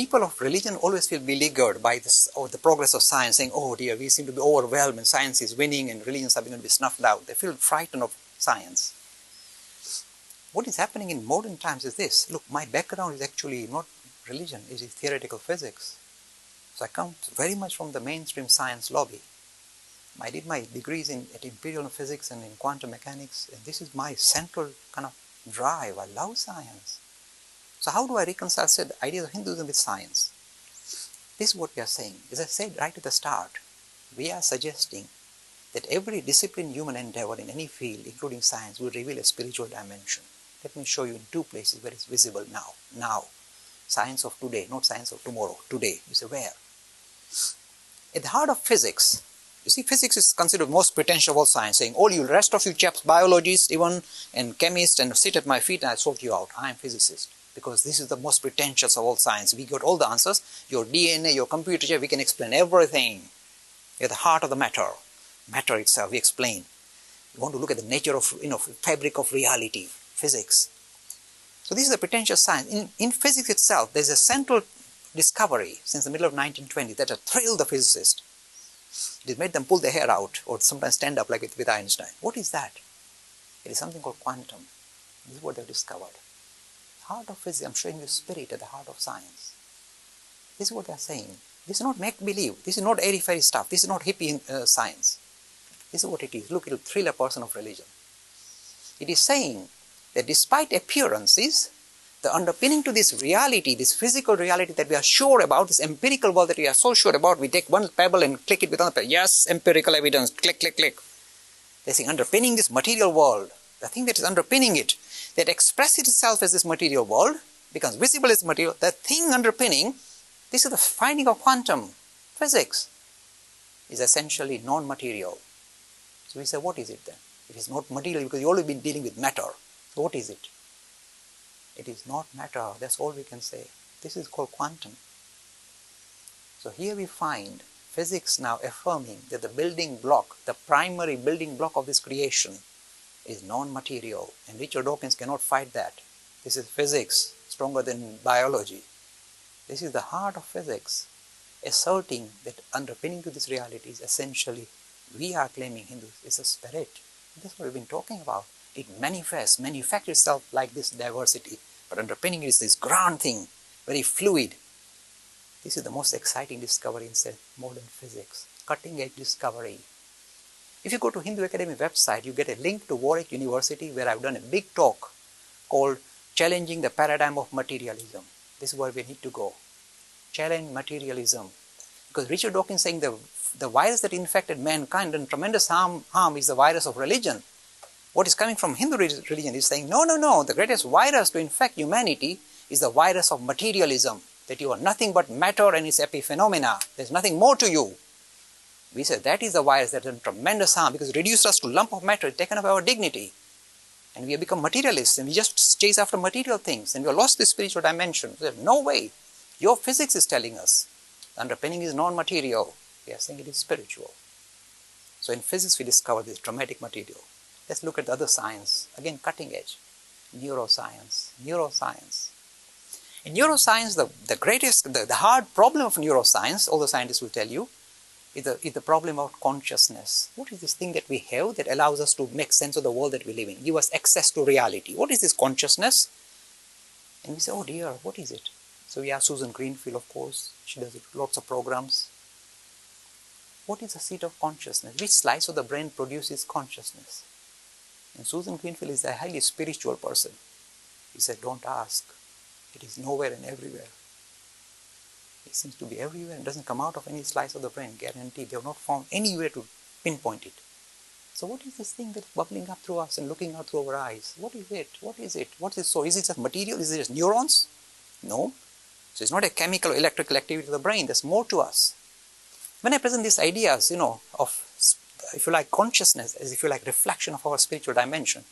people of religion always feel beleaguered by this, or the progress of science, saying, oh dear, we seem to be overwhelmed and science is winning and religions are going to be snuffed out. They feel frightened of science. What is happening in modern times is this. Look, my background is actually not religion, it is theoretical physics. So I come very much from the mainstream science lobby. I did my degrees at imperial physics and in quantum mechanics, and this is my central kind of drive. I love science. So how do I reconcile the ideas of Hinduism with science? This is what we are saying. As I said right at the start, we are suggesting that every disciplined human endeavor in any field, including science, will reveal a spiritual dimension. Let me show you in two places where it's visible now. Now, science of today, not science of tomorrow, today. You say, where? At the heart of physics, you see, physics is considered most pretentious of all science, saying, all you rest of you chaps, biologists even, and chemists, and sit at my feet and I sort you out. I am physicist. Because this is the most pretentious of all science. We got all the answers. Your DNA, your computer chip, we can explain everything. At the heart of the matter. Matter itself, we explain. We want to look at the nature of, fabric of reality, physics. So this is a pretentious science. In physics itself, there's a central discovery since the middle of 1920s that has thrilled the physicist. It has made them pull their hair out or sometimes stand up like with Einstein. What is that? It is something called quantum. This is what they've discovered. Heart of physics, I'm showing you spirit at the heart of science. This is what they are saying. This is not make-believe. This is not airy-fairy stuff. This is not hippie science. This is what it is. Look, it will thrill a person of religion. It is saying that despite appearances, the underpinning to this reality, this physical reality that we are sure about, this empirical world that we are so sure about, we take one pebble and click it with another pebble. Yes, empirical evidence, click, click, click. They are saying underpinning this material world, the thing that is underpinning it, that expresses itself as this material world, becomes visible as material, the thing underpinning, this is the finding of quantum physics, is essentially non-material. So we say, what is it then? It is not material because you've always been dealing with matter. So what is it? It is not matter, that's all we can say. This is called quantum. So here we find physics now affirming that the building block, the primary building block of this creation is non-material, and Richard Dawkins cannot fight that. This is physics, stronger than biology. This is the heart of physics, asserting that underpinning to this reality is essentially, we are claiming Hindus, is a spirit. That's what we've been talking about. It manifests itself like this diversity, but underpinning it is this grand thing, very fluid. This is the most exciting discovery in modern physics, cutting-edge discovery. If you go to Hindu Academy website, you get a link to Warwick University where I've done a big talk called Challenging the Paradigm of Materialism. This is where we need to go. Challenge materialism. Because Richard Dawkins is saying the virus that infected mankind and tremendous harm is the virus of religion. What is coming from Hindu religion is saying, no, the greatest virus to infect humanity is the virus of materialism. That you are nothing but matter and its epiphenomena. There's nothing more to you. We say that is the virus that has done tremendous harm because it reduced us to a lump of matter, taken away our dignity. And we have become materialists and we just chase after material things and we have lost the spiritual dimension. There's no way. Your physics is telling us the underpinning is non-material. We are saying it is spiritual. So in physics we discover this dramatic material. Let's look at the other science. Again, cutting edge. Neuroscience. Neuroscience. In neuroscience, the hard problem of neuroscience, all the scientists will tell you, is the problem of consciousness. What is this thing that we have that allows us to make sense of the world that we live in, give us access to reality? What is this consciousness? And we say, oh dear, what is it? So we ask Susan Greenfield, of course. She does lots of programs. What is the seat of consciousness? Which slice of the brain produces consciousness? And Susan Greenfield is a highly spiritual person. He said, don't ask. It is nowhere and everywhere. It seems to be everywhere and doesn't come out of any slice of the brain, guaranteed. They have not found anywhere to pinpoint it. So what is this thing that's bubbling up through us and looking out through our eyes? What is it? What is it? What is so? Is it just material? Is it just neurons? No. So it's not a chemical or electrical activity of the brain. There's more to us. When I present these ideas, of, if you like, consciousness, as if you like, reflection of our spiritual dimension,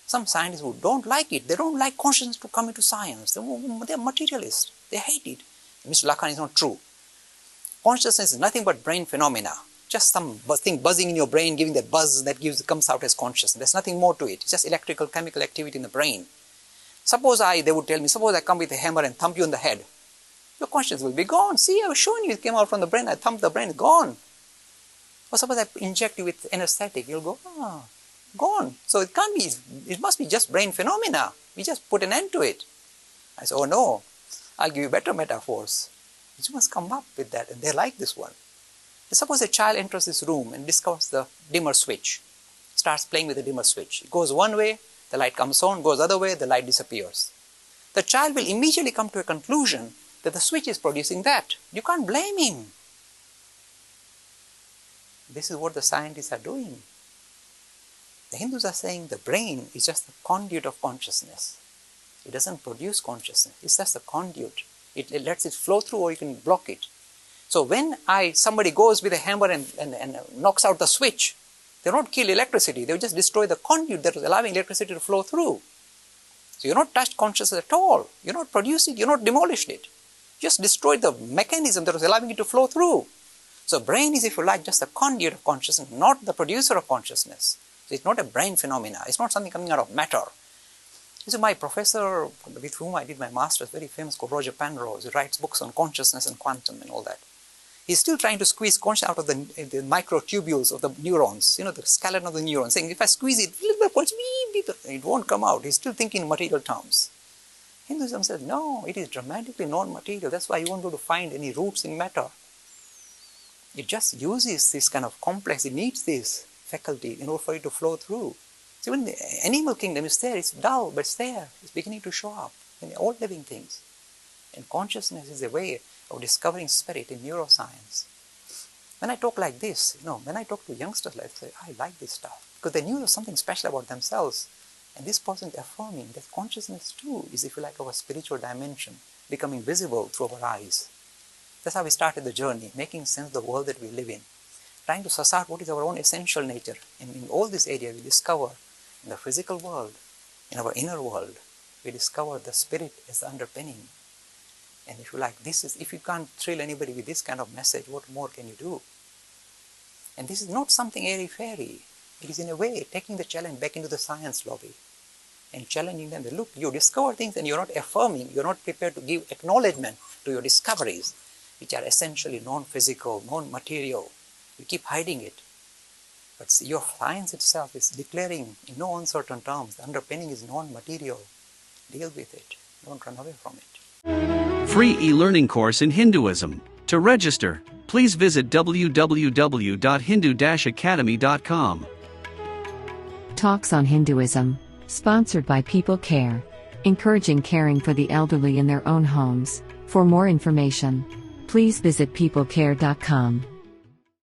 some scientists who don't like it, they don't like consciousness to come into science. They're materialists. They hate it. Mr. Lakan is not true. Consciousness is nothing but brain phenomena. Just some thing buzzing in your brain, giving that buzz that comes out as consciousness. There's nothing more to it. It's just electrical, chemical activity in the brain. They would tell me, suppose I come with a hammer and thump you on the head. Your consciousness will be gone. See, I was showing you, it came out from the brain, I thumped the brain, gone. Or suppose I inject you with anesthetic, you'll go, gone. So it can't be, it must be just brain phenomena. We just put an end to it. I said, oh no, I'll give you better metaphors. You must come up with that, and they like this one. Suppose a child enters this room and discovers the dimmer switch, starts playing with the dimmer switch. It goes one way, the light comes on, goes the other way, the light disappears. The child will immediately come to a conclusion that the switch is producing that. You can't blame him. This is what the scientists are doing. The Hindus are saying the brain is just the conduit of consciousness. It doesn't produce consciousness. It's just a conduit. It lets it flow through, or you can block it. So when somebody goes with a hammer and knocks out the switch, they don't kill electricity. They just destroy the conduit that was allowing electricity to flow through. So you're not touched consciousness at all. You're not produced it. You're not demolished it. You just destroyed the mechanism that was allowing it to flow through. So brain is, if you like, just a conduit of consciousness, not the producer of consciousness. So it's not a brain phenomena. It's not something coming out of matter. This is my professor with whom I did my master's, very famous, called Roger Penrose. He writes books on consciousness and quantum and all that. He's still trying to squeeze consciousness out of the microtubules of the neurons, the skeleton of the neuron, saying if I squeeze it, it won't come out. He's still thinking in material terms. Hinduism says, no, it is dramatically non-material. That's why you won't be able to find any roots in matter. It just uses this kind of complex, it needs this faculty in order for it to flow through. So even the animal kingdom is there, it's dull, but it's there. It's beginning to show up in all living things. And consciousness is a way of discovering spirit in neuroscience. When I talk like this, when I talk to youngsters like this, I like this stuff. Because they knew there was something special about themselves. And this person is affirming that consciousness too is, if you like, our spiritual dimension, becoming visible through our eyes. That's how we started the journey, making sense of the world that we live in. Trying to suss out what is our own essential nature. And in all this area we discover, in the physical world, in our inner world, we discover the spirit as the underpinning. And if you like, if you can't thrill anybody with this kind of message, what more can you do? And this is not something airy-fairy. It is in a way taking the challenge back into the science lobby and challenging them. Look, you discover things and you're not affirming, you're not prepared to give acknowledgement to your discoveries, which are essentially non-physical, non-material. You keep hiding it. But your science itself is declaring in no uncertain terms, the underpinning is non-material. Deal with it. Don't run away from it. Free e-learning course in Hinduism. To register, please visit www.hindu-academy.com. Talks on Hinduism, sponsored by People Care, encouraging caring for the elderly in their own homes. For more information, please visit peoplecare.com.